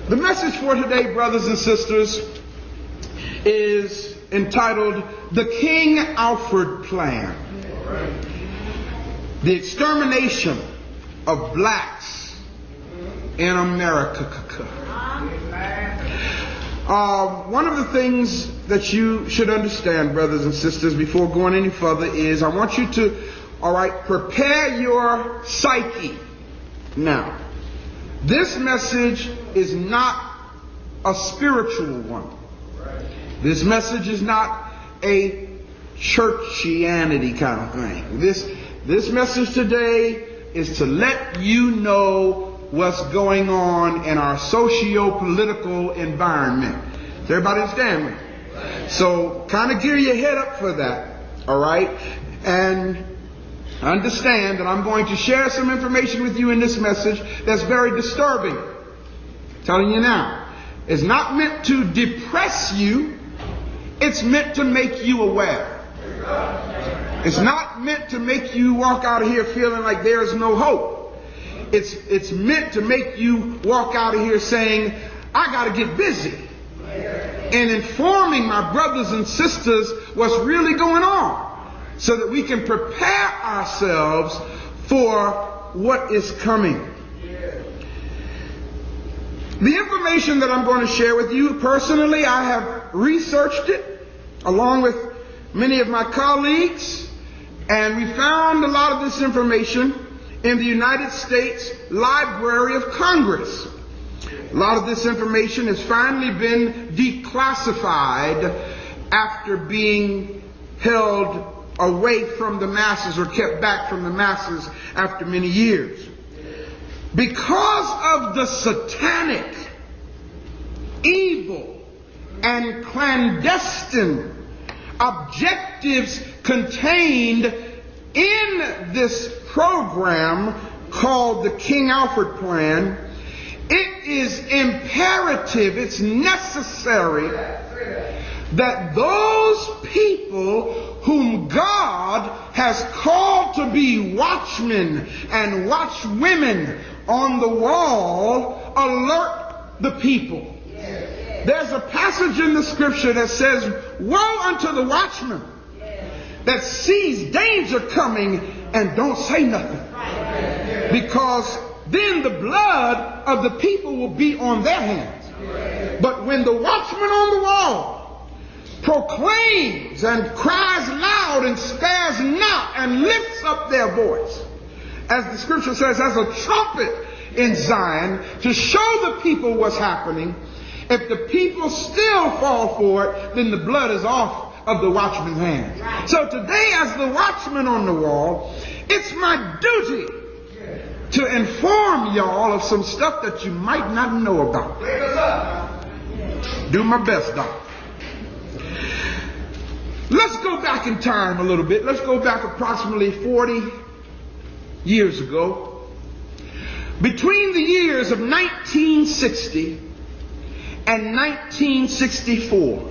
The message for today, brothers and sisters, is entitled The King Alfred Plan. The extermination of blacks in America. One of the things that you should understand, brothers and sisters, before going any further is I want you to, prepare your psyche. Now, this message is not a spiritual one. This message is not a churchianity kind of thing. This message today is to let you know what's going on in our socio-political environment. Does everybody understand me? So kind of gear your head up for that, all right? And understand that I'm going to share some information with you in this message that's very disturbing. I'm telling you now. It's not meant to depress you. It's meant to make you aware. It's not meant to make you walk out of here feeling like there's no hope. It's meant to make you walk out of here saying, I got to get busy in informing my brothers and sisters what's really going on, so that we can prepare ourselves for what is coming. The information that I'm going to share with you, personally, I have researched it along with many of my colleagues, and we found a lot of this information in the United States Library of Congress. A lot of this information has finally been declassified after being held away from the masses, or kept back from the masses after many years. Because of the satanic, evil, and clandestine objectives contained in this program called the King Alfred Plan, it is imperative, it's necessary that those people whom God has called to be watchmen and watchwomen on the wall alert the people. There's a passage in the scripture that says, woe unto the watchman that sees danger coming and don't say nothing, because then the blood of the people will be on their hands. But when the watchman on the wall proclaims and cries loud and spares not and lifts up their voice, as the scripture says, as a trumpet in Zion, to show the people what's happening, if the people still fall for it, then the blood is off of the watchman's hands. So today, as the watchman on the wall, it's my duty to inform y'all of some stuff that you might not know about. Do my best, Doc. Let's go back in time a little bit. Let's go back approximately 40 years ago. Between the years of 1960 and 1964,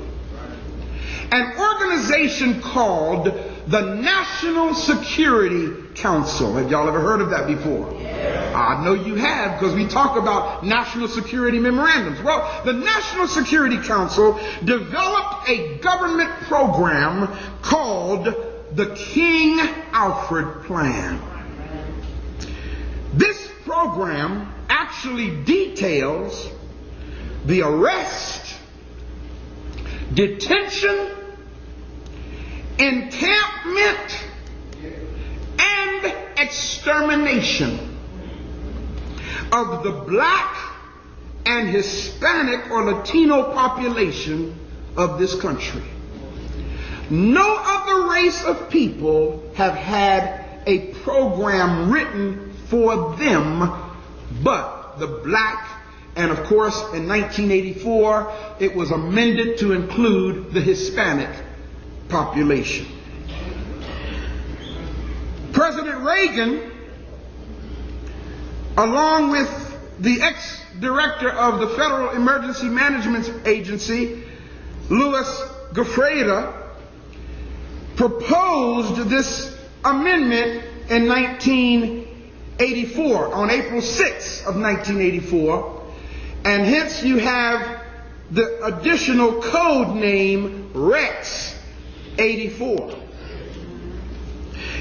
an organization called the National Security Council. Have y'all ever heard of that before? I know you have, because we talk about national security memorandums. Well, the National Security Council developed a government program called the King Alfred Plan. This program actually details the arrest, detention, encampment, and extermination of the black and Hispanic or Latino population of this country. No other race of people have had a program written for them but the black, and of course in 1984 it was amended to include the Hispanic population. President Reagan, along with the ex-director of the Federal Emergency Management Agency, Louis Goffredo, proposed this amendment in 1984, on April 6th of 1984, And hence you have the additional code name Rex 84.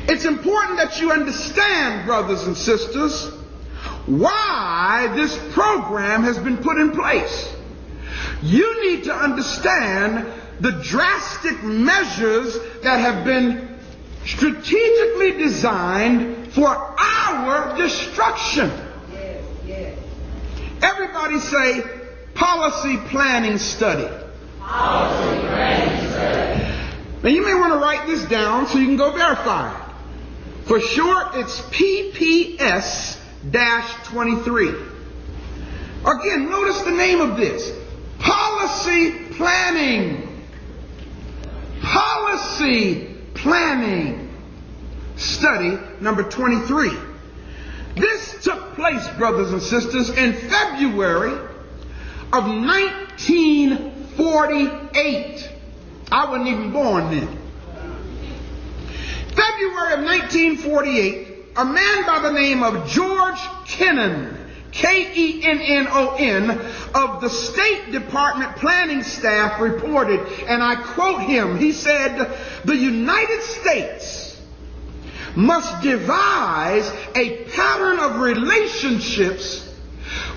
It's important that you understand, brothers and sisters, why this program has been put in place. You need to understand the drastic measures that have been strategically designed for our destruction. Yes, yes. Everybody say, policy planning study. Policy planning study. Now you may want to write this down so you can go verify it. For short, it's PPS-23. Again, notice the name of this. Policy planning. Policy planning study number 23. This took place, brothers and sisters, in February of 1948. I wasn't even born then. February of 1948, a man by the name of George Kennan, Kennon, of the State Department planning staff reported, and I quote him, he said, "The United States must devise a pattern of relationships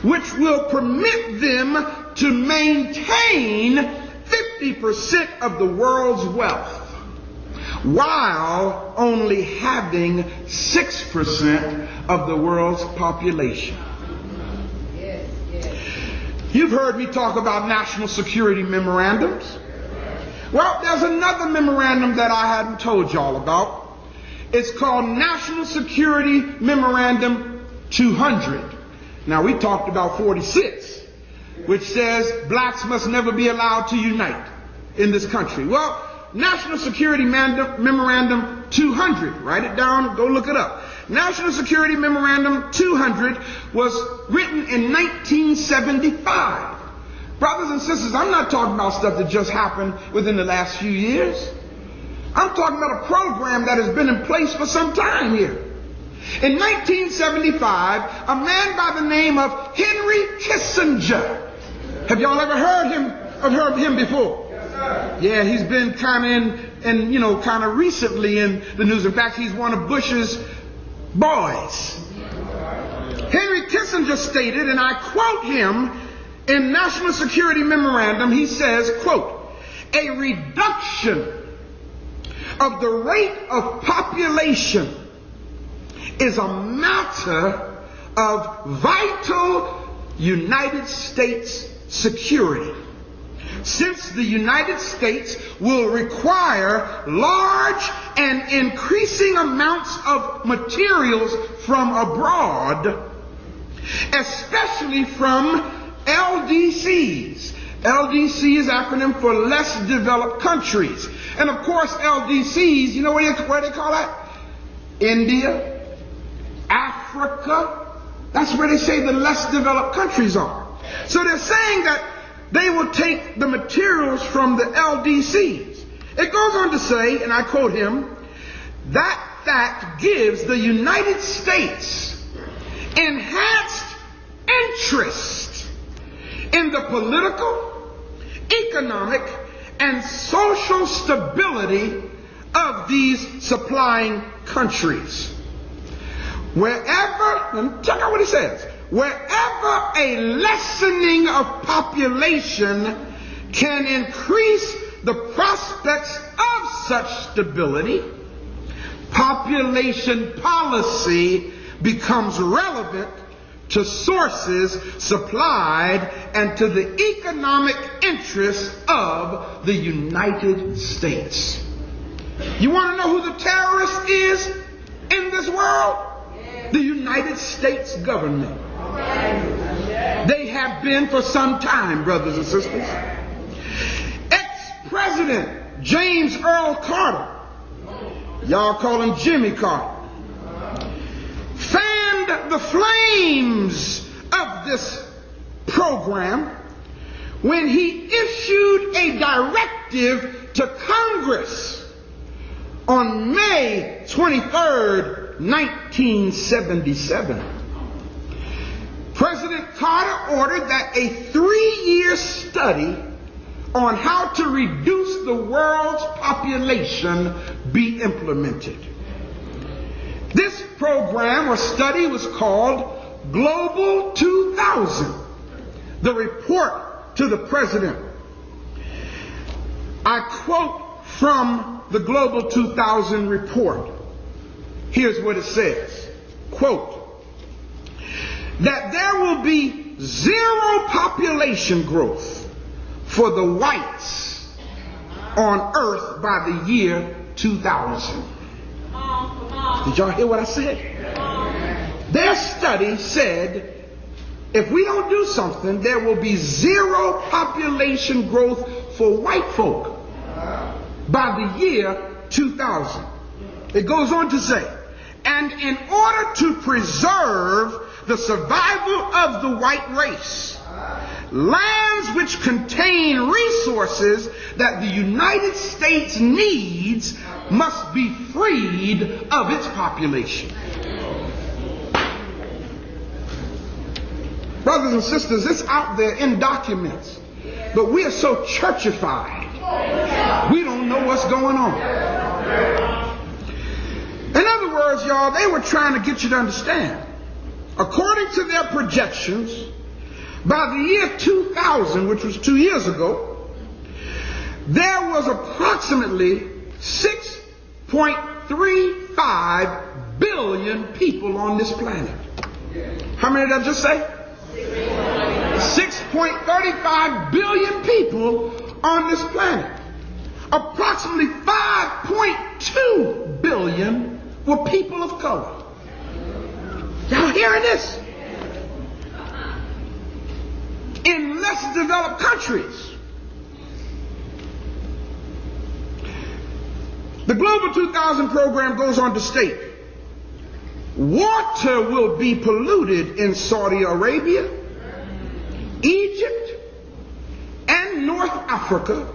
which will permit them to maintain 50% of the world's wealth, while only having 6% of the world's population." Yes, yes. You've heard me talk about national security memorandums. Well, there's another memorandum that I hadn't told y'all about. It's called National Security Memorandum 200. Now, we talked about 46, which says blacks must never be allowed to unite in this country. Well, National Security Memorandum 200, write it down, go look it up. National Security Memorandum 200 was written in 1975. Brothers and sisters, I'm not talking about stuff that just happened within the last few years. I'm talking about a program that has been in place for some time here. In 1975, a man by the name of Henry Kissinger. Have y'all ever heard him before? Yeah, he's been kind of recently in the news. In fact, he's one of Bush's boys. Henry Kissinger stated, and I quote him in National Security Memorandum, he says, quote, "A reduction of the rate of population is a matter of vital United States security, since the United States will require large and increasing amounts of materials from abroad, especially from LDCs. LDC is acronym for less developed countries. And of course, LDCs, you know where they call that? India, Africa. That's where they say the less developed countries are. So they're saying that they will take the materials from the LDCs. It goes on to say, and I quote him, "That fact gives the United States enhanced interest in the political, economic, and social stability of these supplying countries. Wherever," check out what he says, "wherever a lessening of population can increase the prospects of such stability, population policy becomes relevant to sources supplied and to the economic interests of the United States." You want to know who the terrorist is in this world? The United States government. They have been for some time, brothers and sisters. Ex-President James Earl Carter, y'all call him Jimmy Carter, fanned the flames of this program when he issued a directive to Congress on May 23rd, 1977. President Carter ordered that a 3-year study on how to reduce the world's population be implemented. This program or study was called Global 2000, the report to the president. I quote from the Global 2000 report. Here's what it says, quote, that there will be zero population growth for the whites on earth by the year 2000. Did y'all hear what I said? Their study said if we don't do something, there will be zero population growth for white folk by the year 2000. It goes on to say, and in order to preserve the survival of the white race, lands which contain resources that the United States needs must be freed of its population. Brothers and sisters, it's out there in documents, but we are so churchified, we don't know what's going on. In other words, y'all, they were trying to get you to understand. According to their projections, by the year 2000, which was 2 years ago, there was approximately 6.35 billion people on this planet. How many did I just say? 6.35 billion people on this planet. Approximately 5.2 billion were people of color. Y'all hearing this? In less developed countries. The Global 2000 program goes on to state, water will be polluted in Saudi Arabia, Egypt, and North Africa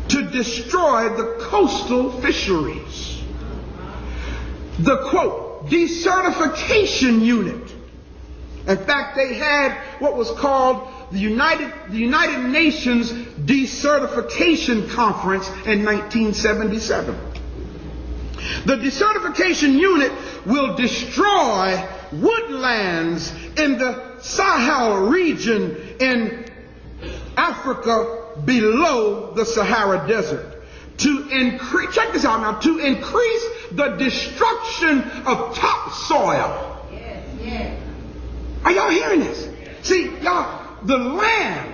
to destroy the coastal fisheries. The quote, desertification unit. In fact, they had what was called the United Nations Desertification Conference in 1977. The desertification unit will destroy woodlands in the Sahel region in Africa below the Sahara Desert to increase, check this out now, to increase the destruction of topsoil. Yes, yes. Are y'all hearing this? See, y'all, the land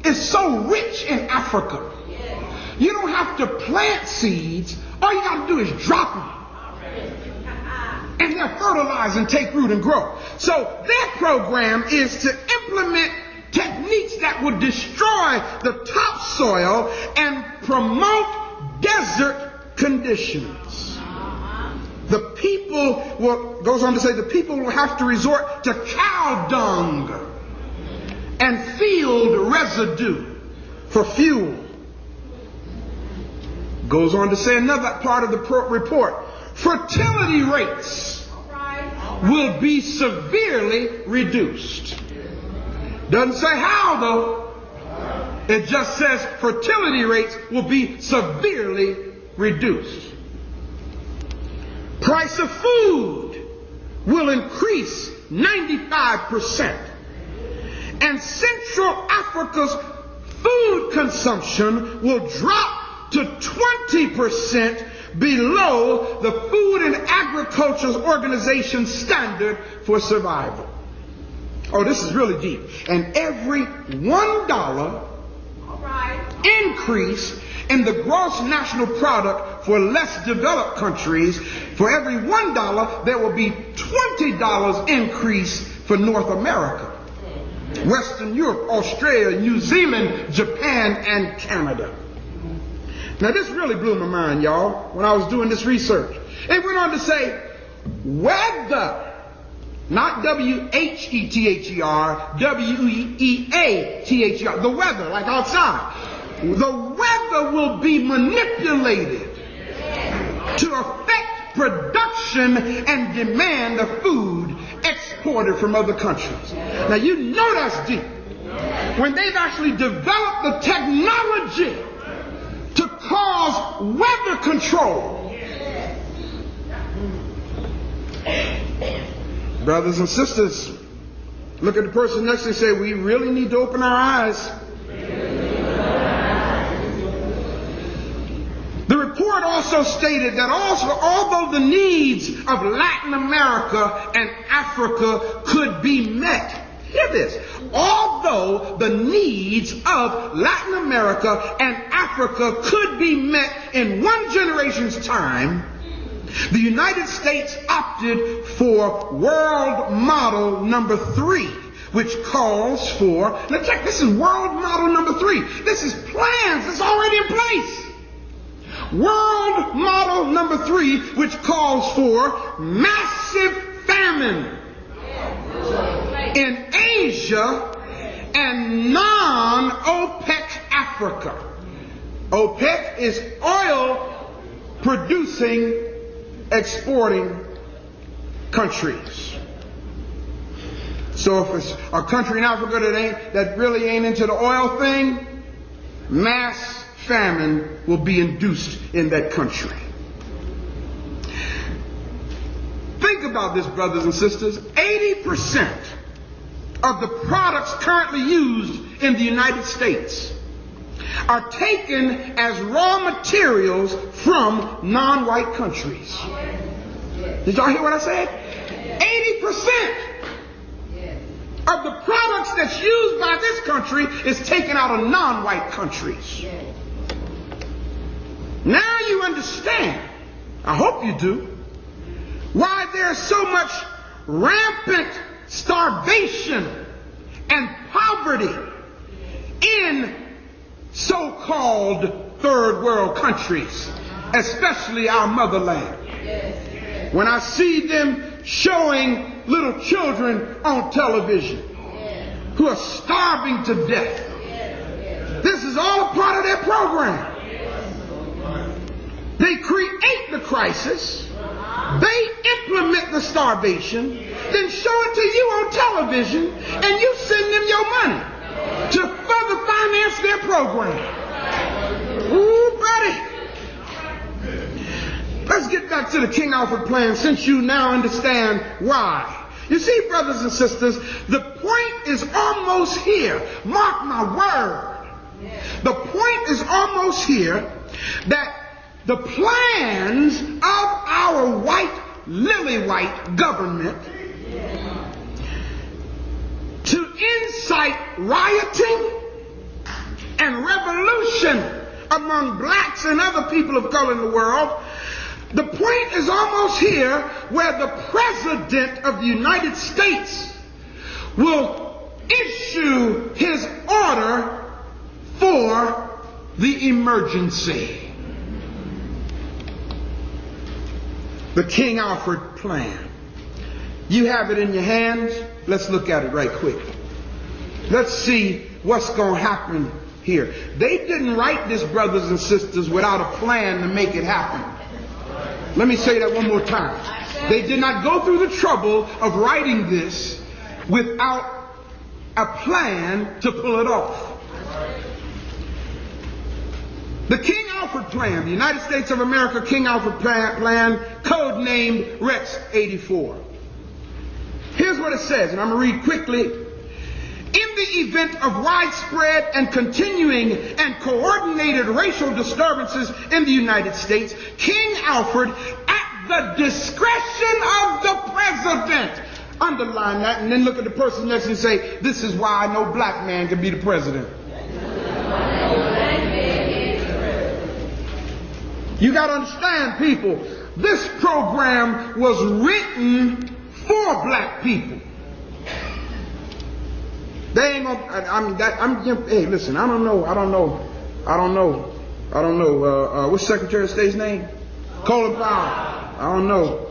is so rich in Africa. You don't have to plant seeds. All you got to do is drop them. And they'll fertilize and take root and grow. So their program is to implement techniques that will destroy the topsoil and promote desert conditions. The people will, goes on to say, the people will have to resort to cow dung and field residue for fuel. Goes on to say another part of the report, fertility rates will be severely reduced. Doesn't say how though. It just says fertility rates will be severely reduced. Price of food will increase 95%. And Central Africa's food consumption will drop to 20% below the Food and Agriculture Organization standard for survival. Oh, this is really deep. And every $1 increase in the gross national product for less developed countries, for every $1, there will be $20 increase for North America, Western Europe, Australia, New Zealand, Japan, and Canada. Now this really blew my mind, y'all, when I was doing this research. It went on to say, weather, not W-H-E-T-H-E-R, W-E-A-T-H-E-R, the weather, like outside. The weather will be manipulated to affect production and demand of food, imported from other countries. Now you know that's deep. When they've actually developed the technology to cause weather control. Brothers and sisters, look at the person next to you and say, we really need to open our eyes. The report also stated that although the needs of Latin America and Africa could be met, hear this, although the needs of Latin America and Africa could be met in one generation's time, the United States opted for world model number 3, which calls for, now check, this is world model number 3. This is plans that's already in place. World model number 3, which calls for massive famine in Asia and non-OPEC Africa. OPEC is oil producing, exporting countries. So if it's a country in Africa that really ain't into the oil thing, mass famine will be induced in that country. Think about this, brothers and sisters. 80% of the products currently used in the United States are taken as raw materials from non-white countries. Did y'all hear what I said? 80% of the products that's used by this country is taken out of non-white countries. Now you understand, I hope you do, why there's so much rampant starvation and poverty in so-called third world countries, especially our motherland. When I see them showing little children on television who are starving to death, this is all a part of their program. They create the crisis, they implement the starvation, then show it to you on television, and you send them your money to further finance their program. Ooh, buddy. Let's get back to the King Alfred plan, since you now understand why. You see, brothers and sisters, the point is almost here. Mark my word. The point is almost here that the plans of our white, lily white government to incite rioting and revolution among blacks and other people of color in the world, the point is almost here where the President of the United States will issue his order for the emergency. The King Alfred plan. You have it in your hands. Let's look at it right quick. Let's see what's going to happen here. They didn't write this, brothers and sisters, without a plan to make it happen. Let me say that one more time. They did not go through the trouble of writing this without a plan to pull it off. The King Alfred plan, the United States of America King Alfred plan, codenamed Rex 84. Here's what it says, and I'm going to read quickly. In the event of widespread and continuing and coordinated racial disturbances in the United States, King Alfred, at the discretion of the president, underline that, and then look at the person next and say, this is why no black man can be the president. You got to understand, people, this program was written for black people. They ain't gonna, hey, listen, I don't know. What's Secretary of State's name? Colin Powell. I don't know.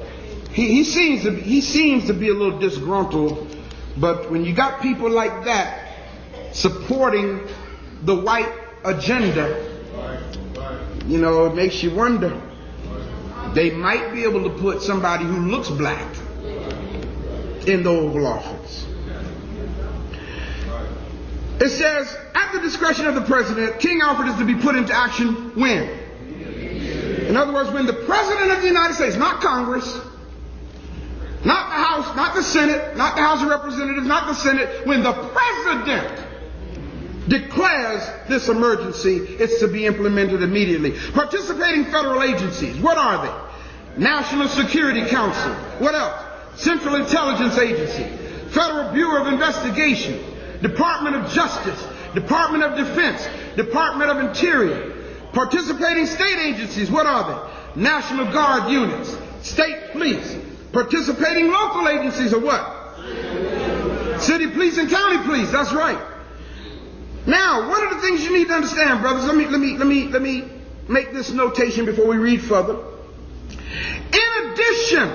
He seems to be a little disgruntled, but when you got people like that supporting the white agenda, you know, it makes you wonder. They might be able to put somebody who looks black in the Oval Office. It says, at the discretion of the president, King Alfred is to be put into action when? In other words, when the president of the United States, not Congress, not the House, not the Senate, not the House of Representatives, not the Senate, when the president declares this emergency, it's to be implemented immediately. Participating federal agencies, what are they? National Security Council. What else? Central Intelligence Agency, Federal Bureau of Investigation, Department of Justice, Department of Defense, Department of Interior. Participating state agencies, what are they? National Guard units, state police. Participating local agencies are what? City police and county police, that's right. Now, one of the things you need to understand, brothers, let me make this notation before we read further. In addition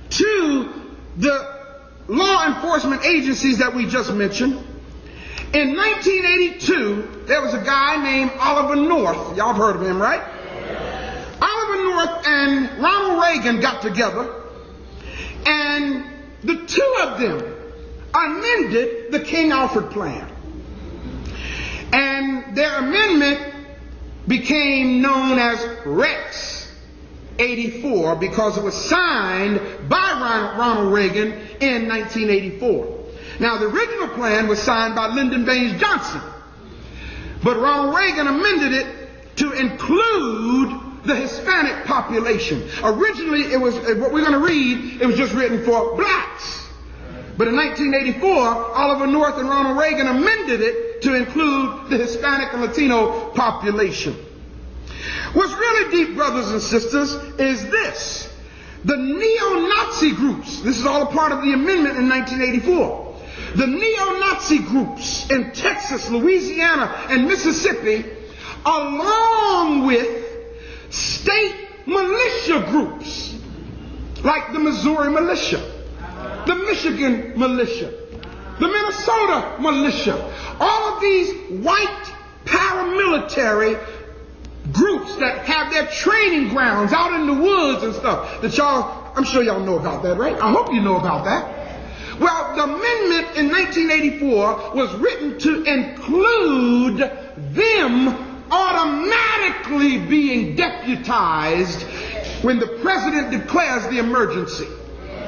to the law enforcement agencies that we just mentioned, in 1982, there was a guy named Oliver North. Y'all have heard of him, right? Oliver North and Ronald Reagan got together, and the two of them amended the King Alfred Plan. And their amendment became known as Rex 84 because it was signed by Ronald Reagan in 1984. Now, the original plan was signed by Lyndon Baines Johnson, but Ronald Reagan amended it to include the Hispanic population. Originally, it was, what we're going to read, it was just written for blacks. But in 1984, Oliver North and Ronald Reagan amended it to include the Hispanic and Latino population. What's really deep, brothers and sisters, is this. The neo-Nazi groups, this is all a part of the amendment in 1984. The neo-Nazi groups in Texas, Louisiana, and Mississippi, along with state militia groups, like the Missouri militia, the Michigan militia, the Minnesota militia, all of these white paramilitary groups that have their training grounds out in the woods and stuff that y'all, I'm sure y'all know about that, right? I hope you know about that. Well, the amendment in 1984 was written to include them automatically being deputized when the president declares the emergency.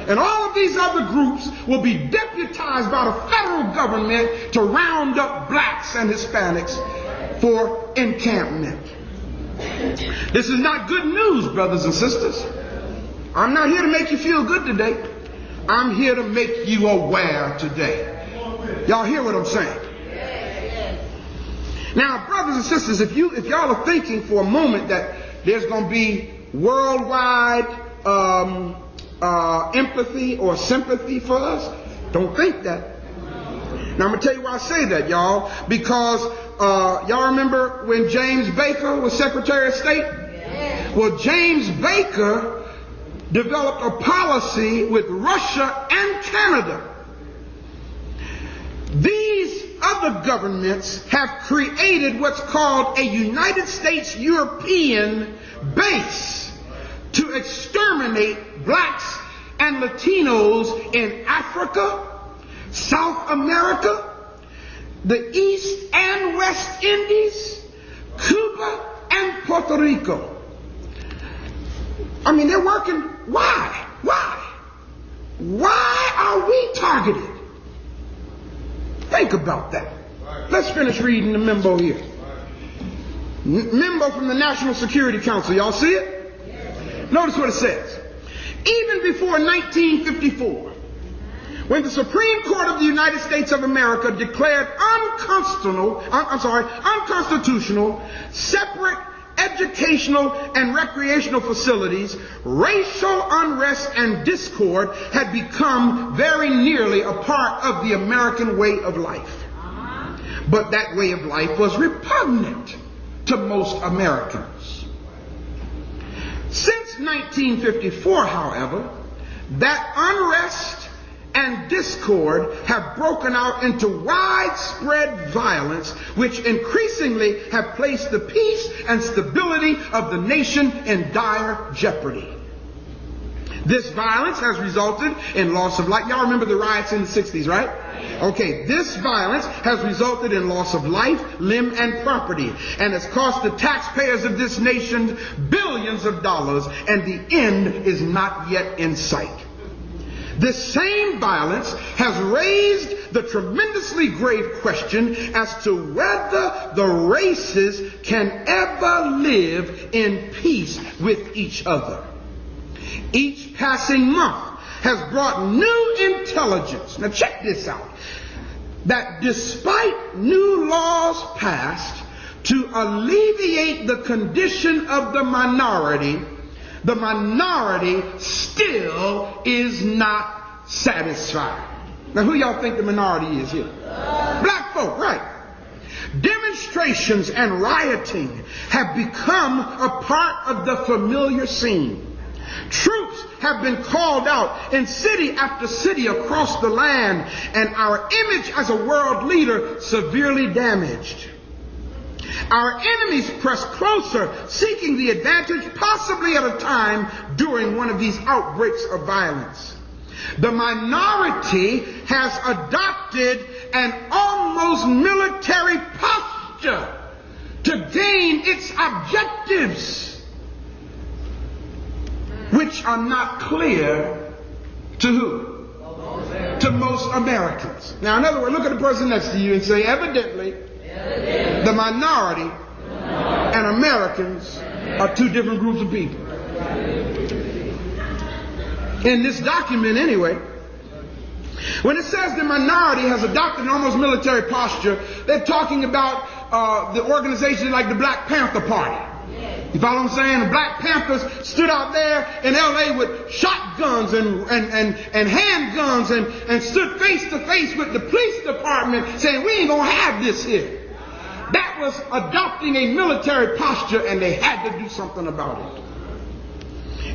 And all of these other groups will be deputized by the federal government to round up blacks and Hispanics for encampment. This is not good news, brothers and sisters. I'm not here to make you feel good today. I'm here to make you aware today. Y'all hear what I'm saying? Now, brothers and sisters, if y'all are thinking for a moment that there's going to be worldwide empathy or sympathy for us, don't think that. Now, I'm going to tell you why I say that, y'all. Because y'all remember when James Baker was Secretary of State? Well, James Baker developed a policy with Russia and Canada. These other governments have created what's called a United States European base to exterminate blacks and Latinos in Africa, South America, the East and West Indies, Cuba, and Puerto Rico. I mean, they're working. Why? Why are we targeted? Think about that. Let's finish reading the memo here. Memo from the National Security Council. Y'all see it? Notice what it says. Even before 1954, when the Supreme Court of the United States of America declared unconstitutional separate educational and recreational facilities, racial unrest and discord had become very nearly a part of the American way of life. But that way of life was repugnant to most Americans. Since 1954, however, that unrest and discord have broken out into widespread violence, which increasingly have placed the peace and stability of the nation in dire jeopardy. This violence has resulted in loss of life. Y'all remember the riots in the 60s, right? Okay, this violence has resulted in loss of life, limb, and property, and has cost the taxpayers of this nation billions of dollars, and the end is not yet in sight. This same violence has raised the tremendously grave question as to whether the races can ever live in peace with each other. Each passing month has brought new intelligence. Now check this out. That despite new laws passed to alleviate the condition of the minority still is not satisfied. Now who y'all think the minority is here? Black folk, right. Demonstrations and rioting have become a part of the familiar scene. Troops have been called out in city after city across the land, and our image as a world leader severely damaged. Our enemies press closer, seeking the advantage, possibly at a time during one of these outbreaks of violence. The minority has adopted an almost military posture to gain its objectives, which are not clear to who? To most Americans. Now, in other words, look at the person next to you and say, evidently, the minority and Americans are two different groups of people. In this document, anyway, when it says the minority has adopted an almost military posture, they're talking about the organization like the Black Panther Party. You follow what I'm saying? The Black Panthers stood out there in L.A. with shotguns and handguns and stood face to face with the police department saying, we ain't going to have this here. That was adopting a military posture, and they had to do something about it.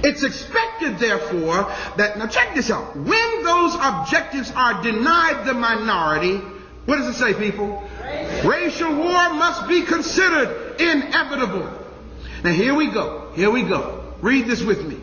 It's expected, therefore, that, now check this out, when those objectives are denied the minority, what does it say, people? Racial war must be considered inevitable. Now here we go. Read this with me.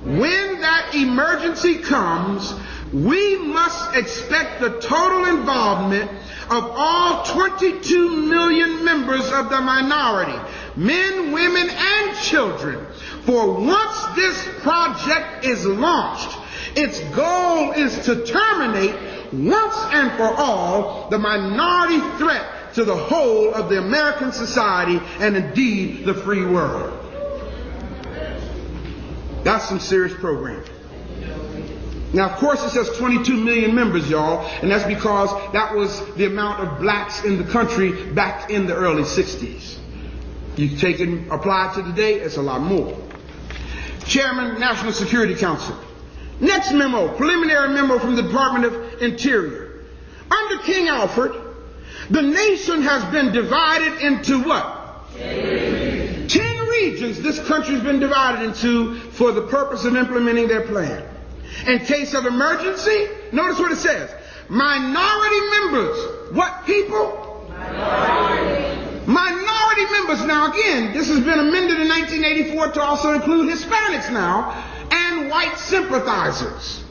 When that emergency comes, we must expect the total involvement of all 22 million members of the minority, men, women, and children. For once this project is launched, its goal is to terminate once and for all the minority threat to the whole of the American society and indeed the free world. That's some serious programming. Now, of course, it says 22 million members, y'all, and that's because that was the amount of blacks in the country back in the early 60s. You take it and apply it to today, it's a lot more. Chairman, National Security Council. Next memo, preliminary memo from the Department of Interior. Under King Alfred, the nation has been divided into what? 10 regions this country's been divided into for the purpose of implementing their plan. In case of emergency, notice what it says. Minority members. What people? Minority members. Now again, this has been amended in 1984 to also include Hispanics now and white sympathizers.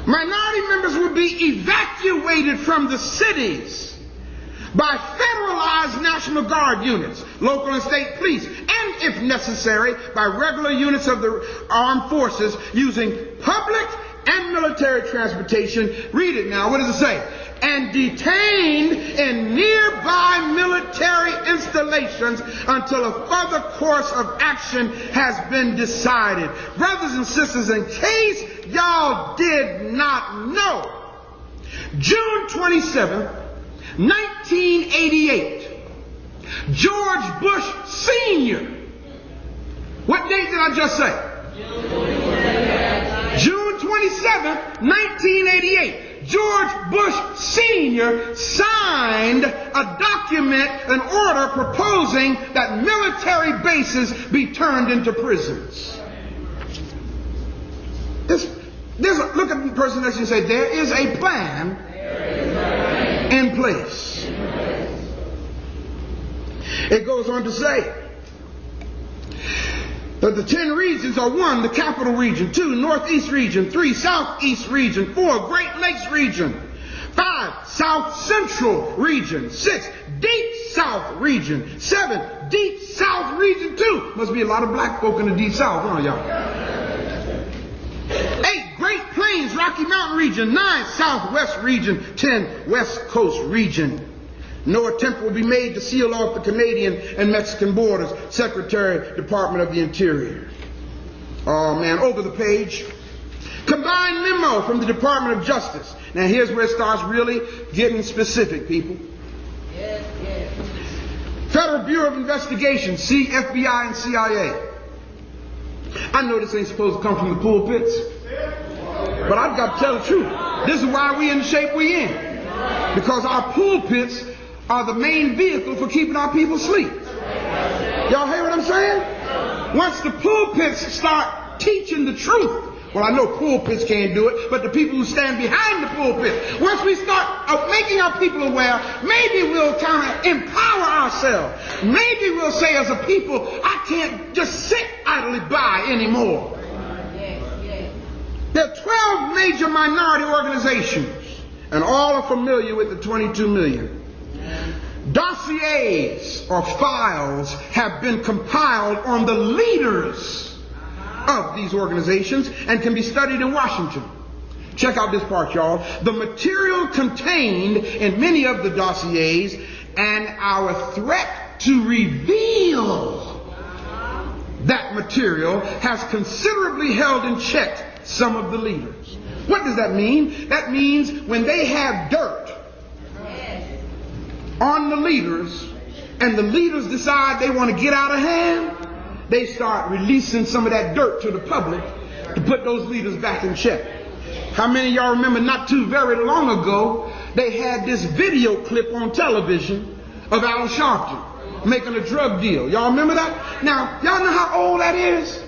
Minority members will be evacuated from the cities by federalized National Guard units, local and state police, and if necessary, by regular units of the armed forces using public and military transportation. Read it now. What does it say? And detained in nearby military installations until a further course of action has been decided. Brothers and sisters, in case y'all did not know, June 27th, 1988, George Bush Sr. What date did I just say? June 27th, 1988. George Bush Sr. signed a document, an order proposing that military bases be turned into prisons. Look at the person next to you and say, there is a plan in place. It goes on to say, The 10 regions are 1, the capital region, 2, northeast region, 3, southeast region, 4, Great Lakes region, 5, south central region, 6, deep south region, 7, deep south region 2. Must be a lot of black folk in the deep south, huh, y'all? 8, Great Plains, Rocky Mountain region, 9, southwest region, 10, west coast region. No attempt will be made to seal off the Canadian and Mexican borders. Secretary, Department of the Interior. Oh man, over the page. Combined memo from the Department of Justice. Now here's where it starts really getting specific, people. Yes, yes. Federal Bureau of Investigation, FBI and CIA. I know this ain't supposed to come from the pulpits, but I've got to tell the truth. This is why we in the shape we in. Because our pulpits are the main vehicle for keeping our people asleep. Y'all hear what I'm saying? Once the pulpits start teaching the truth, well, I know pulpits can't do it, but the people who stand behind the pulpit, once we start making our people aware, maybe we'll kind of empower ourselves. Maybe we'll say as a people, I can't just sit idly by anymore. There are 12 major minority organizations, and all are familiar with the 22 million. Dossiers or files have been compiled on the leaders of these organizations and can be studied in Washington. Check out this part, y'all. The material contained in many of the dossiers and our threat to reveal that material has considerably held in check some of the leaders. What does that mean? That means when they have dirt on the leaders and the leaders decide they want to get out of hand, they start releasing some of that dirt to the public to put those leaders back in check. How many of y'all remember not too very long ago they had this video clip on television of Al Sharpton making a drug deal? Y'all remember that? Now, y'all know how old that is?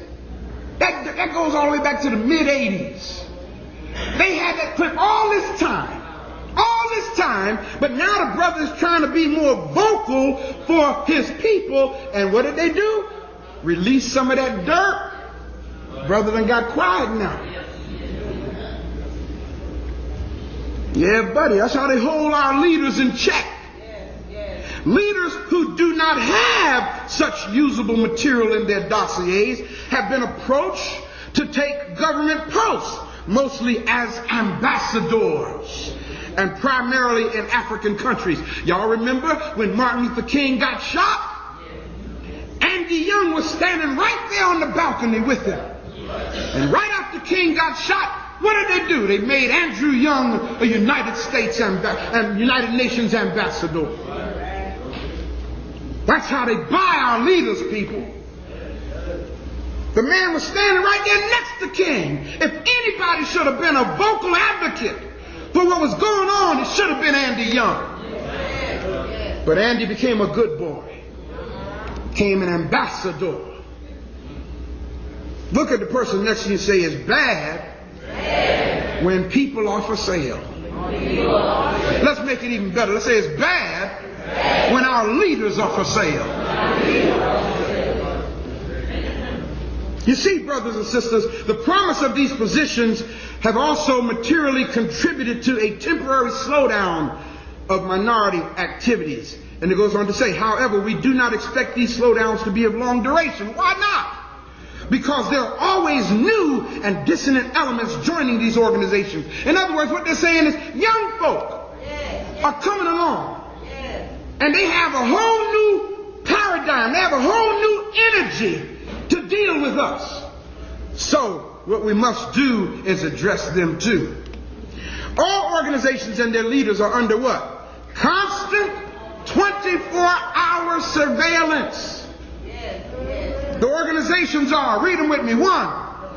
That goes all the way back to the mid-80s. They had that clip all this time, but now the brother is trying to be more vocal for his people, and what did they do? Release some of that dirt. Brother done got quiet now. Yeah, buddy, that's how they hold our leaders in check. Leaders who do not have such usable material in their dossiers have been approached to take government posts, mostly as ambassadors, and primarily in African countries. Y'all remember when Martin Luther King got shot? Andy Young was standing right there on the balcony with him. And right after King got shot, what did they do? They made Andrew Young a United Nations ambassador. That's how they buy our leaders, people. The man was standing right there next to King. If anybody should have been a vocal advocate for what was going on, it should have been Andy Young. But Andy became a good boy. Became an ambassador. Look at the person next to you and say, it's bad when people are for sale. Let's make it even better. Let's say it's bad when our leaders are for sale. You see, brothers and sisters, the promise of these positions have also materially contributed to a temporary slowdown of minority activities. And it goes on to say, however, we do not expect these slowdowns to be of long duration. Why not? Because there are always new and dissonant elements joining these organizations. In other words, what they're saying is young folk are coming along. And they have a whole new paradigm. They have a whole new energy to deal with us. So what we must do is address them too. All organizations and their leaders are under what? Constant 24-hour surveillance. The organizations are, read them with me. 1,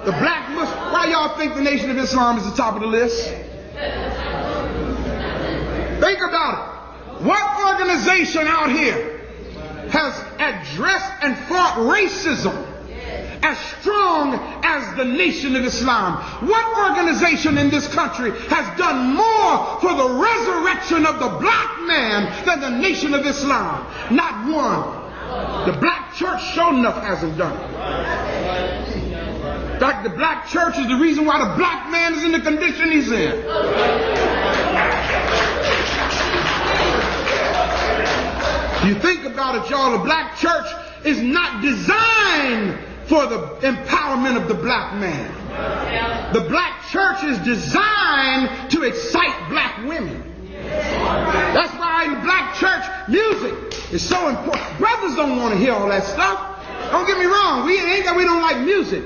the Black Muslim. Why y'all think the Nation of Islam is the top of the list? Think about it. What organization out here has addressed and fought racism as strong as the Nation of Islam? What organization in this country has done more for the resurrection of the black man than the Nation of Islam? Not one. The black church sure enough hasn't done it. In fact, the black church is the reason why the black man is in the condition he's in. You think about it, y'all, the black church is not designed for the empowerment of the black man. The black church is designed to excite black women. That's why in the black church, music is so important. Brothers don't want to hear all that stuff. Don't get me wrong, we ain't that we don't like music.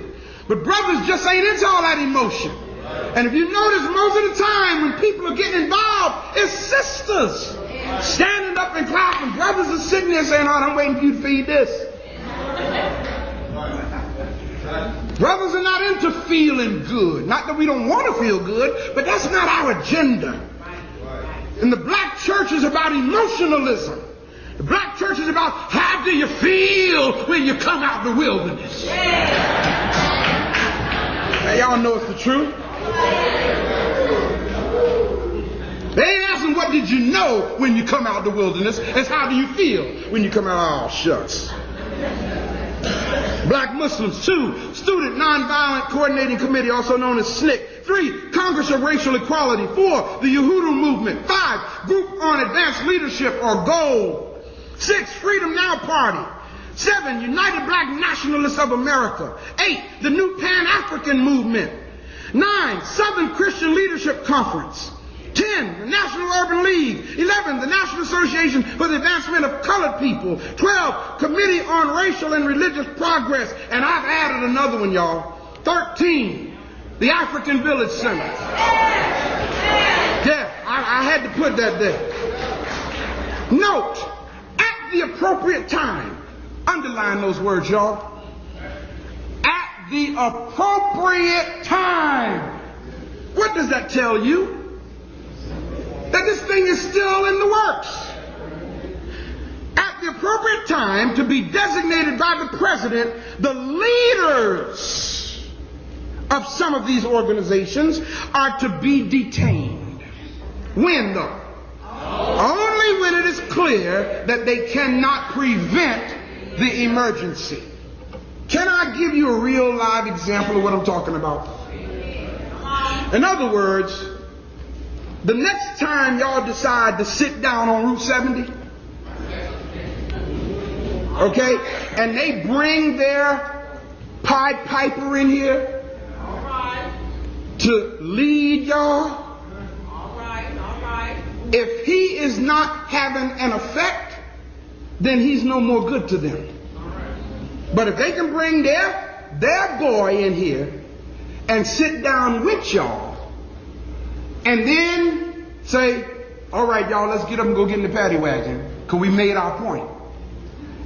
But brothers just ain't into all that emotion. And if you notice, most of the time when people are getting involved, it's sisters standing up and clapping. Brothers are sitting there saying, "Oh, I'm waiting for you to feed this." Brothers are not into feeling good. Not that we don't want to feel good, but that's not our agenda. And the black church is about emotionalism. The black church is about how do you feel when you come out the wilderness. Now, y'all know it's the truth. They ain't asking what did you know when you come out the wilderness. It's how do you feel when you come out. Oh, shucks. Black Muslims. 2, Student Nonviolent Coordinating Committee, also known as SNCC. 3, Congress of Racial Equality. 4, the Yahudu Movement. 5, Group on Advanced Leadership or GOLD. 6, Freedom Now Party. 7, United Black Nationalists of America. 8, the New Pan-African Movement. 9, Southern Christian Leadership Conference. 10, the National Urban League. 11, the National Association for the Advancement of Colored People. 12, Committee on Racial and Religious Progress. And I've added another one, y'all. 13, the African Village Center. Yeah, I had to put that there. Note, at the appropriate time. Underline those words, y'all. At the appropriate time. What does that tell you? That this thing is still in the works. At the appropriate time, to be designated by the president, the leaders of some of these organizations are to be detained. When though? Only when it is clear that they cannot prevent the emergency. Can I give you a real live example of what I'm talking about? In other words, the next time y'all decide to sit down on Route 70, okay, and they bring their Pied Piper in here to lead y'all, if he is not having an effect, then he's no more good to them. But if they can bring their boy in here and sit down with y'all and then say, all right, y'all, let's get up and go get in the paddy wagon because we made our point.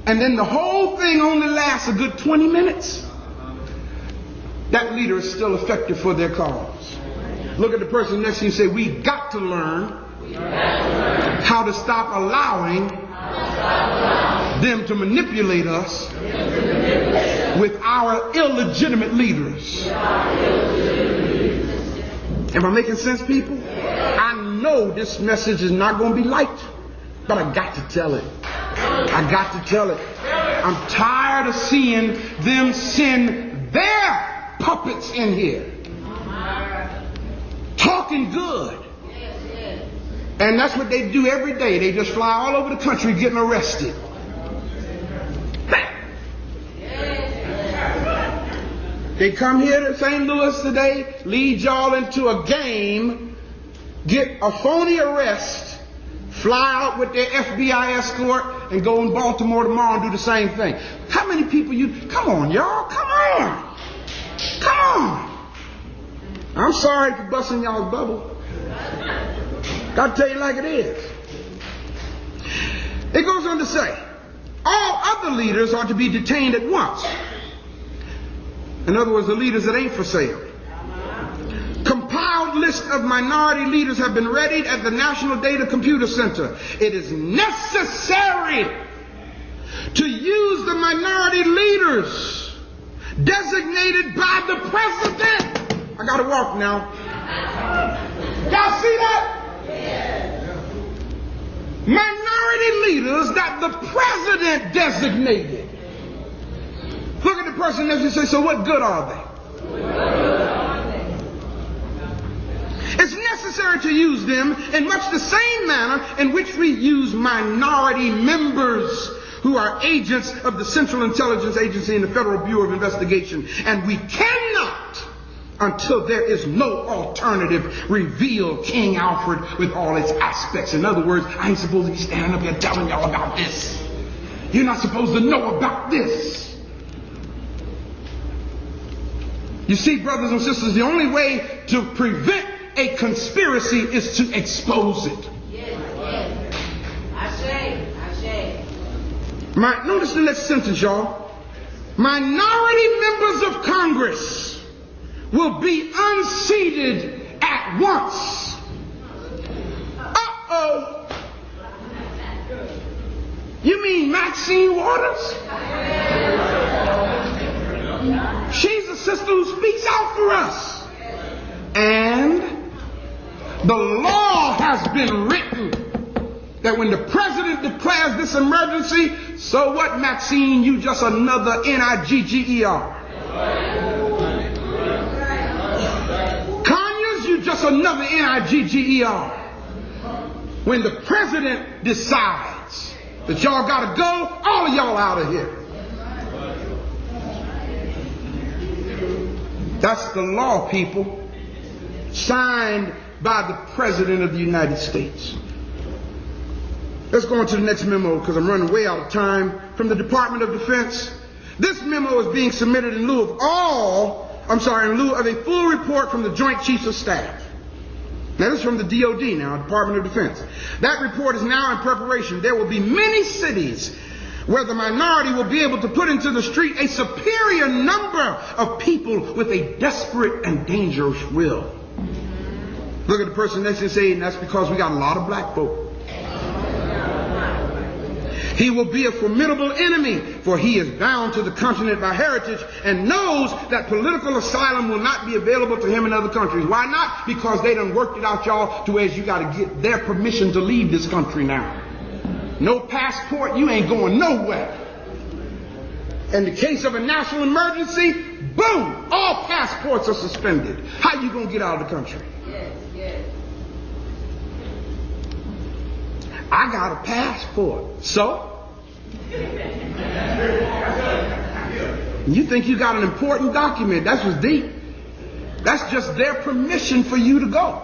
And then the whole thing only lasts a good 20 minutes. That leader is still effective for their cause. Look at the person next to you and say, we got to learn how to stop allowing them to manipulate us with our illegitimate leaders. Am I making sense, people? I know this message is not going to be liked, but I got to tell it. I got to tell it. I'm tired of seeing them send their puppets in here talking good. And that's what they do every day. They just fly all over the country getting arrested. They come here to St. Louis today, lead y'all into a game, get a phony arrest, fly out with their FBI escort, and go in Baltimore tomorrow and do the same thing. How many people come on, y'all, come on. Come on. I'm sorry for busting y'all's bubble. Gotta tell you like it is. It goes on to say, all other leaders are to be detained at once. In other words, the leaders that ain't for sale. Compiled list of minority leaders have been readied at the National Data Computer Center. It is necessary to use the minority leaders designated by the president. I gotta walk now. Y'all see that? Minority leaders that the president designated. Look at the person next to you and say, so what good are they? It's necessary to use them in much the same manner in which we use minority members who are agents of the Central Intelligence Agency and the Federal Bureau of Investigation. And we cannot, until there is no alternative, reveal King Alfred with all its aspects. In other words, I ain't supposed to be standing up here telling y'all about this. You're not supposed to know about this. You see, brothers and sisters, the only way to prevent a conspiracy is to expose it. Yes. I say. Notice the next sentence, y'all. Minority members of Congress will be unseated at once. Uh-oh. You mean Maxine Waters? She's a sister who speaks out for us. And the law has been written that when the president declares this emergency, so what, Maxine? You just another N-I-G-G-E-R. Conyers, you just another N-I-G-G-E-R. When the president decides that y'all gotta go, all of y'all out of here. That's the law, people. Signed by the President of the United States. Let's go on to the next memo because I'm running way out of time. From the Department of Defense. This memo is being submitted in lieu of a full report from the Joint Chiefs of Staff. Now this is from the DOD now, Department of Defense. That report is now in preparation. There will be many cities where the minority will be able to put into the street a superior number of people with a desperate and dangerous will. Look at the person next to you and say, that's because we got a lot of black folk. He will be a formidable enemy, for he is bound to the continent by heritage and knows that political asylum will not be available to him in other countries. Why not? Because they done worked it out, y'all, to where you got to get their permission to leave this country now. No passport, you ain't going nowhere. In the case of a national emergency, boom, all passports are suspended. How you going to get out of the country? Yes. I got a passport. So? You think you got an important document. That's what's deep. That's just their permission for you to go.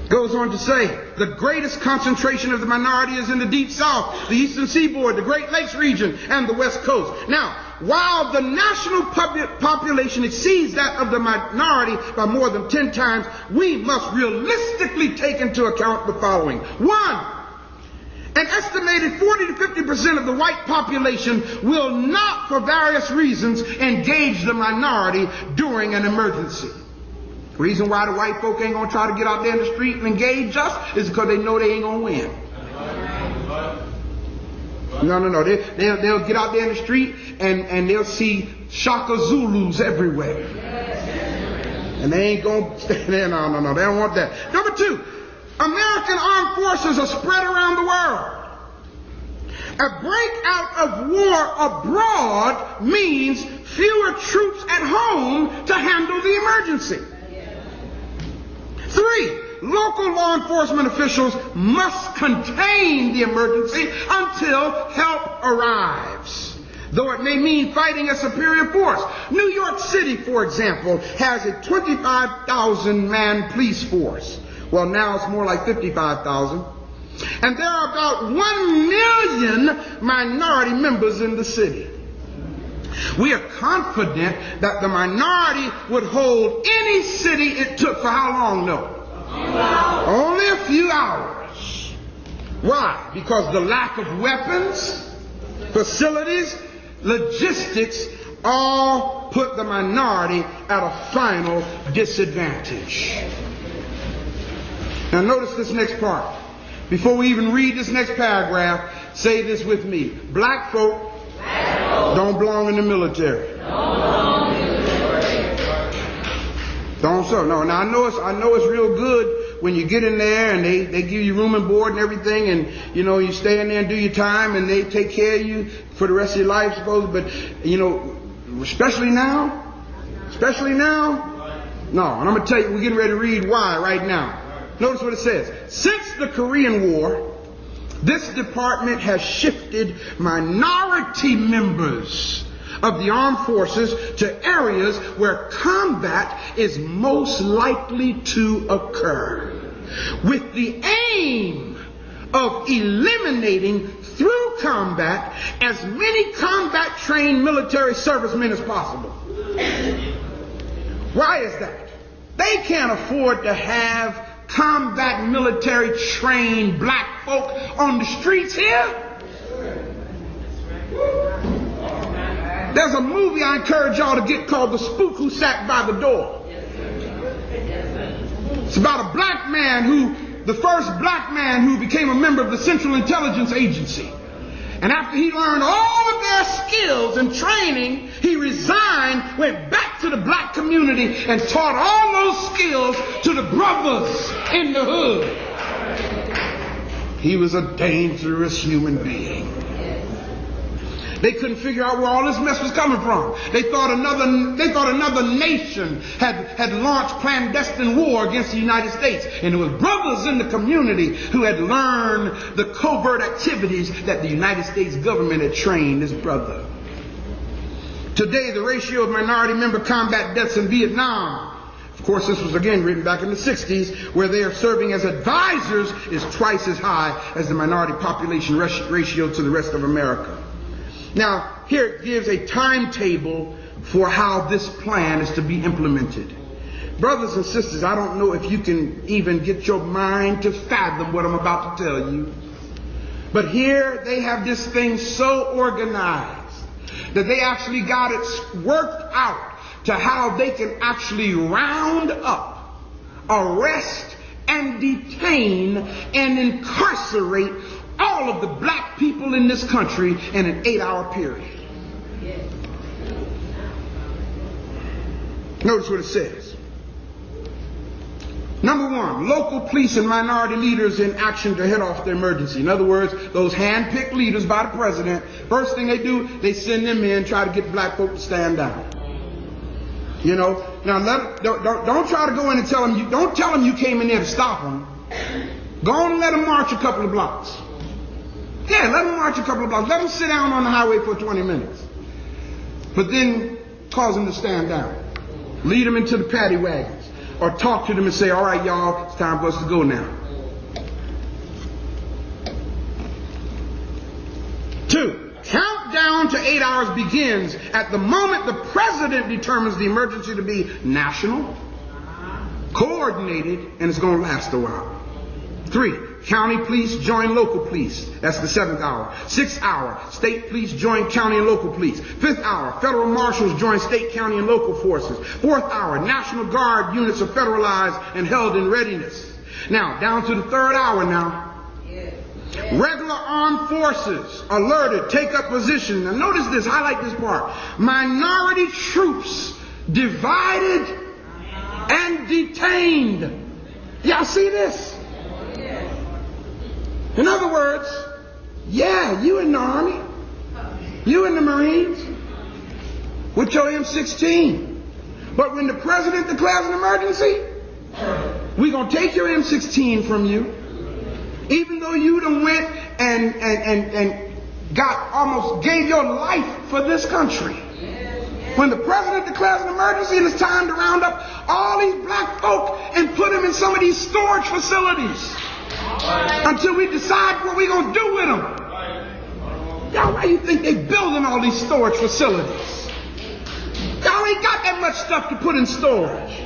Goes on to say, the greatest concentration of the minority is in the Deep South, the Eastern Seaboard, the Great Lakes region, and the West Coast. Now, while the national population exceeds that of the minority by more than 10 times, we must realistically take into account the following. 1, an estimated 40 to 50% of the white population will not, for various reasons, engage the minority during an emergency. The reason why the white folk ain't going to try to get out there in the street and engage us is because they know they ain't going to win. No. They'll get out there in the street and they'll see Shaka Zulus everywhere. And they ain't going to stay there. No. They don't want that. Number 2, American armed forces are spread around the world. A breakout of war abroad means fewer troops at home to handle the emergency. 3, local law enforcement officials must contain the emergency until help arrives, though it may mean fighting a superior force. New York City, for example, has a 25,000-man police force. Well, now it's more like 55,000. And there are about 1 million minority members in the city. We are confident that the minority would hold any city it took for how long, though? Only a few hours. Why? Because the lack of weapons, facilities, logistics all put the minority at a final disadvantage. Now notice this next part. Before we even read this next paragraph, say this with me. Black folk don't belong in the military. Don't so. No. Now I know it's real good when you get in there and they give you room and board and everything, and you stay in there and do your time and they take care of you for the rest of your life, suppose. But Especially now? Especially now? No, and I'm going to tell you, we're getting ready to read why right now. Notice what it says. Since the Korean War, this department has shifted minority members of the armed forces to areas where combat is most likely to occur, with the aim of eliminating through combat as many combat-trained military servicemen as possible. Why is that? They can't afford to have combat military trained black folk on the streets here. There's a movie I encourage y'all to get called The Spook Who Sat by the Door. It's about a black man the first black man who became a member of the Central Intelligence Agency. And after he learned all of their skills and training, he resigned, went back to the black community, and taught all those skills to the brothers in the hood. He was a dangerous human being. They couldn't figure out where all this mess was coming from. They thought another nation had launched clandestine war against the United States. And it was brothers in the community who had learned the covert activities that the United States government had trained this brother. Today, the ratio of minority member combat deaths in Vietnam, of course this was again written back in the 60s, where they are serving as advisors, is twice as high as the minority population ratio to the rest of America. Now, here it gives a timetable for how this plan is to be implemented. Brothers and sisters, I don't know if you can even get your mind to fathom what I'm about to tell you. But here they have this thing so organized that they actually got it worked out to how they can actually round up, arrest, and detain and incarcerate all of the black people in this country in an 8-hour period. Notice what it says. Number one, local police and minority leaders in action to head off the emergency. In other words, those hand-picked leaders by the president, first thing they do, they send them in, try to get black folk to stand down. You know, now don't try to go in and tell them, don't tell them you came in there to stop them. Go on and let them march a couple of blocks. Yeah, let them march a couple of blocks. Let them sit down on the highway for 20 minutes. But then cause them to stand down. Lead them into the paddy wagons. Or talk to them and say, all right, y'all, it's time for us to go now. 2, countdown to 8 hours begins at the moment the president determines the emergency to be national, coordinated, and it's going to last a while. 3, county police join local police. That's the 7th hour. 6th hour, state police join county and local police. 5th hour, federal marshals join state, county, and local forces. 4th hour, National Guard units are federalized and held in readiness. Now, down to the 3rd hour now. Regular armed forces alerted, take up position. Now notice this, highlight this part. Minority troops divided and detained. Y'all see this? In other words, yeah, you in the Army, you in the Marines, with your M16. But when the president declares an emergency, we're going to take your M16 from you, even though you done went and almost gave your life for this country. When the president declares an emergency and it's time to round up all these black folk and put them in some of these storage facilities until we decide what we're going to do with them. Y'all, why you think they building all these storage facilities? Y'all ain't got that much stuff to put in storage.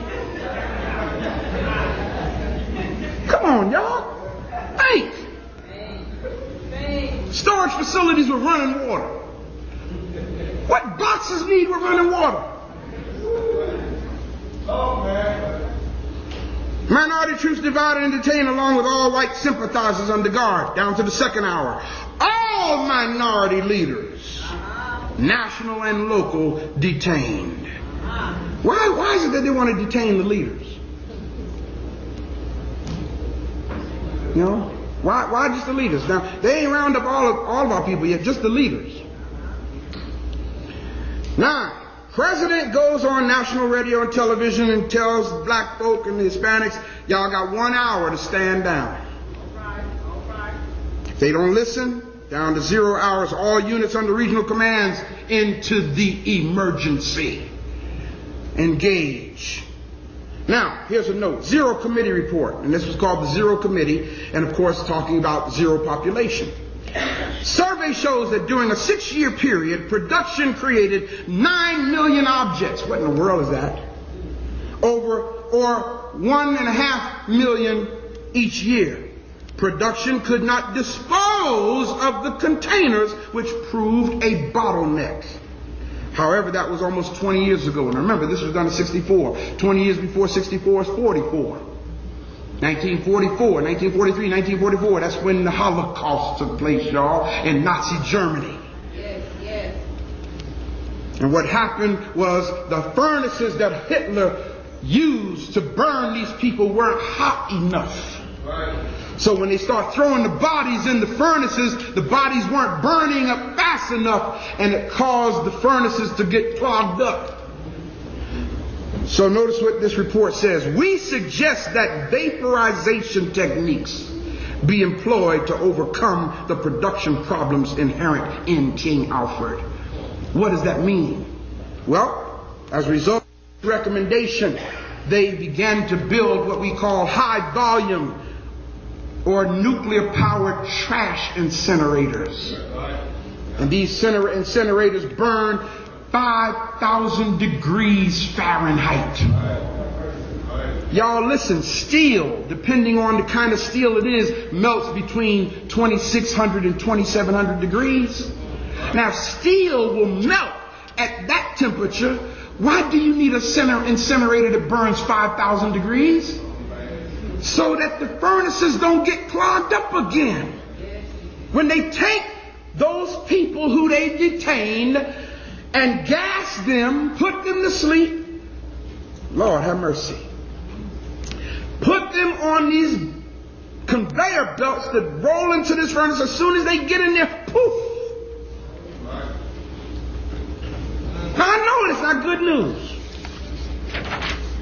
Come on, y'all. Think. Storage facilities with running water. What boxes need with running water? Oh, man. Minority troops divided and detained along with all white sympathizers under guard. Down to the 2nd hour. All minority leaders, national and local, detained. Why is it that they want to detain the leaders? You know? Why just the leaders? Now, they ain't round up all of our people yet, just the leaders. 9. President goes on national radio and television and tells black folk and the Hispanics, y'all got 1 hour to stand down. If they don't listen, down to 0 hours, all units under regional commands into the emergency. Engage. Now, here's a note. Zero Committee report. And this was called the Zero Committee. And of course, talking about zero population. Survey shows that during a 6-year period, production created 9 million objects. What in the world is that? Or 1.5 million each year. Production could not dispose of the containers, which proved a bottleneck. However, that was almost 20 years ago. And remember, this was done in 64. 20 years before 64 is 44. 1944, 1943, 1944, that's when the Holocaust took place, y'all, in Nazi Germany. Yes, yes. And what happened was the furnaces that Hitler used to burn these people weren't hot enough. Right. So when they start throwing the bodies in the furnaces, the bodies weren't burning up fast enough, and it caused the furnaces to get clogged up. So notice what this report says. We suggest that vaporization techniques be employed to overcome the production problems inherent in King Alfred. What does that mean? Well, as a result of this recommendation, they began to build what we call high volume or nuclear powered trash incinerators. And these incinerators burn 5,000 degrees Fahrenheit. Y'all listen, steel, depending on the kind of steel it is, melts between 2,600 and 2,700 degrees. Now, steel will melt at that temperature. Why do you need an incinerator that burns 5,000 degrees? So that the furnaces don't get clogged up again. When they take those people who they detained and gas them, put them to sleep, Lord have mercy, put them on these conveyor belts that roll into this furnace. As soon as they get in there, poof. Now I know it's not good news.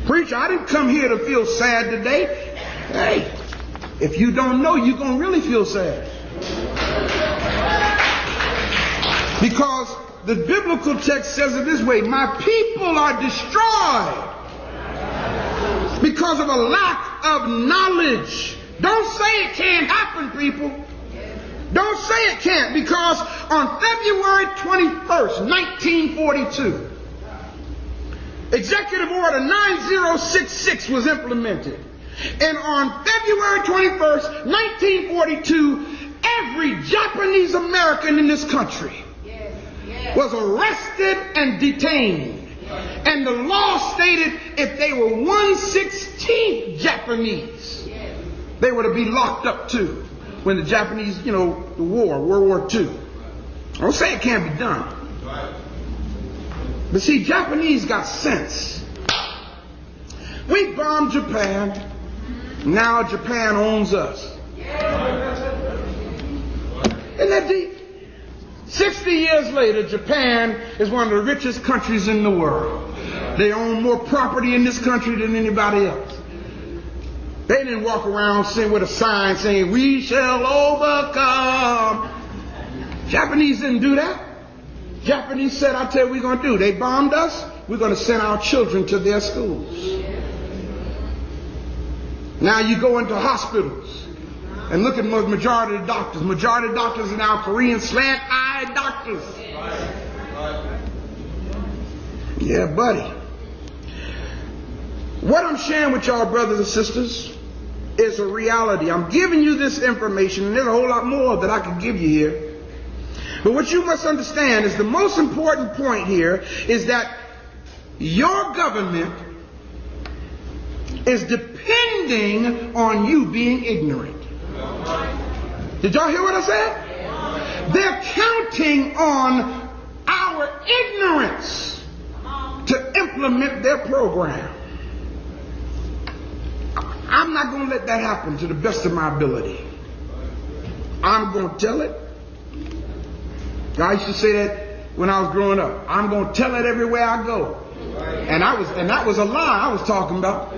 Preacher, I didn't come here to feel sad today. Hey, if you don't know, you're going to really feel sad. Because the biblical text says it this way: my people are destroyed because of a lack of knowledge. Don't say it can't happen, people. Don't say it can't, because on February 21st, 1942, Executive Order 9066 was implemented. And on February 21st, 1942, every Japanese American in this country was arrested and detained. And the law stated if they were 1/16 Japanese, they were to be locked up too. When the Japanese, the war, World War II. I don't say it can't be done. But see, Japanese got sense. We bombed Japan. Now Japan owns us. Isn't that deep? 60 years later, Japan is one of the richest countries in the world. They own more property in this country than anybody else. They didn't walk around with a sign saying, "We shall overcome." Japanese didn't do that. Japanese said, "I'll tell you what we're going to do. They bombed us. We're going to send our children to their schools." Now you go into hospitals and look at the majority of the doctors. Majority of doctors are now Korean slant-eyed doctors. Yeah, buddy. What I'm sharing with y'all, brothers and sisters, is a reality. I'm giving you this information, and there's a whole lot more that I could give you here. But what you must understand is the most important point here is that your government is depending on you being ignorant. Did y'all hear what I said? They're counting on our ignorance to implement their program. I'm not going to let that happen to the best of my ability. I'm going to tell it. I used to say that when I was growing up. I'm going to tell it everywhere I go. And that was a lie I was talking about.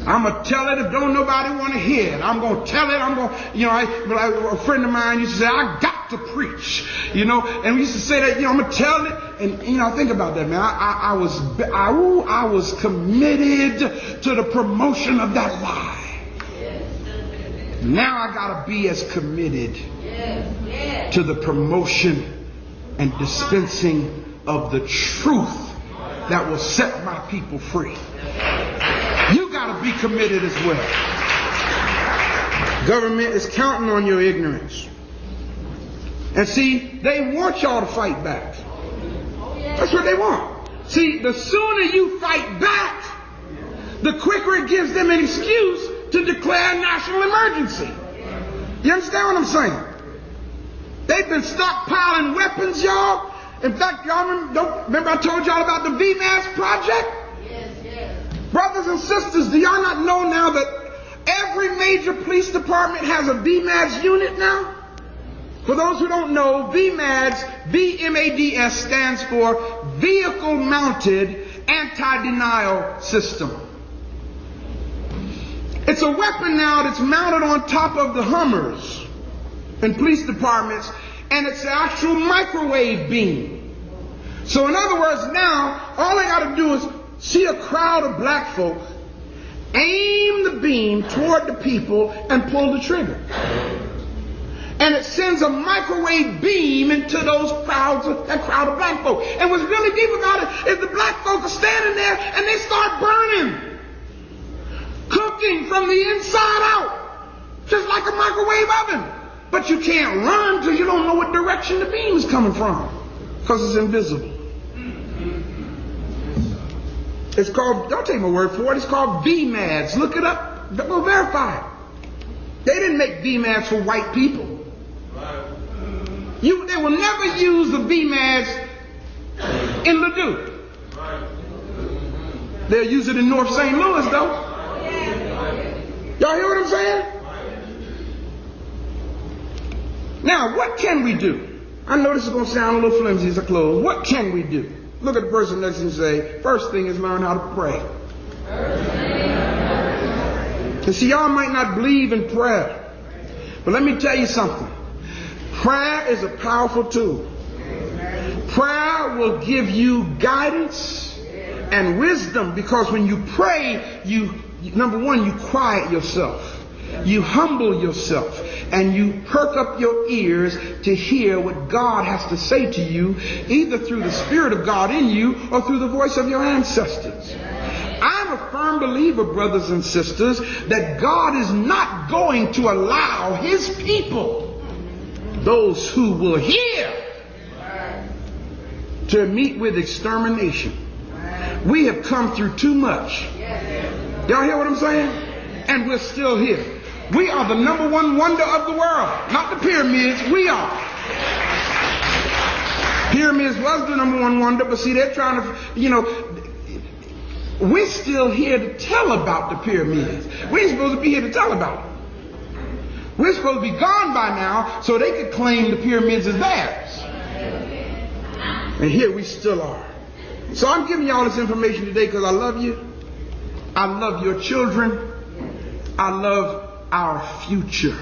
I'm going to tell it if don't nobody want to hear it. I'm going to tell it. I'm going to, a friend of mine used to say, I got to preach, and we used to say that, I'm going to tell it. And, think about that, man. I was committed to the promotion of that lie. Now I got to be as committed to the promotion and dispensing of the truth that will set my people free. You got to be committed as well. Government is counting on your ignorance. And see, they want y'all to fight back. That's what they want. See, the sooner you fight back, the quicker it gives them an excuse to declare a national emergency. You understand what I'm saying? They've been stockpiling weapons, y'all. In fact, y'all remember I told y'all about the VMAS project? Brothers and sisters, do y'all not know now that every major police department has a VMAS unit now? For those who don't know, VMAS, VMADS, stands for Vehicle Mounted Anti-Denial System. It's a weapon now that's mounted on top of the Hummers in police departments, and it's an actual microwave beam. So in other words, now, all they got to do is see a crowd of black folk, aim the beam toward the people, and pull the trigger. And it sends a microwave beam into that crowd of black folk. And what's really deep about it is the black folk are standing there and they start burning, cooking from the inside out, just like a microwave oven. But you can't run till you don't know what direction the beam is coming from, because it's invisible. It's called, don't take my word for it, it's called VMADS. Look it up. Go verify it. They didn't make VMADS for white people. They will never use the VMADS in Leduc. They'll use it in North St. Louis, though. Y'all hear what I'm saying? Now, what can we do? I know this is going to sound a little flimsy as I close. What can we do? Look at the person next to you and say, first thing is learn how to pray. And see, y'all might not believe in prayer, but let me tell you something. Prayer is a powerful tool. Prayer will give you guidance and wisdom, because when you pray, number one, you quiet yourself. You humble yourself. And you perk up your ears to hear what God has to say to you, either through the Spirit of God in you or through the voice of your ancestors. I'm a firm believer, brothers and sisters, that God is not going to allow His people, those who will hear, to meet with extermination. We have come through too much. Y'all hear what I'm saying? And we're still here. We are the number one wonder of the world. Not the pyramids, we are. Pyramids was the number one wonder, but see, they're trying to, we're still here to tell about the pyramids. We ain't supposed to be here to tell about them. We're supposed to be gone by now so they could claim the pyramids as theirs. And here we still are. So I'm giving you all this information today because I love you. I love your children. I love our future.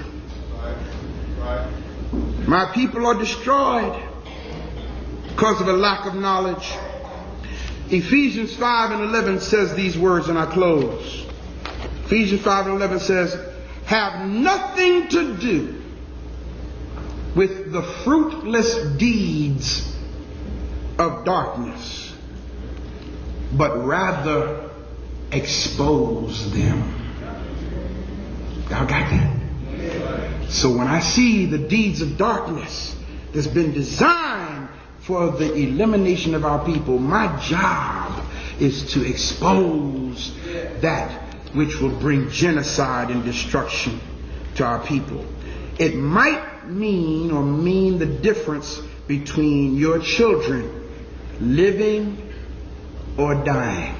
My people are destroyed because of a lack of knowledge. Ephesians 5:11 says these words, and I close. Ephesians 5:11 says, have nothing to do with the fruitless deeds of darkness, but rather expose them. Y'all got that? So when I see the deeds of darkness that's been designed for the elimination of our people, my job is to expose that which will bring genocide and destruction to our people. It might mean the difference between your children living or dying.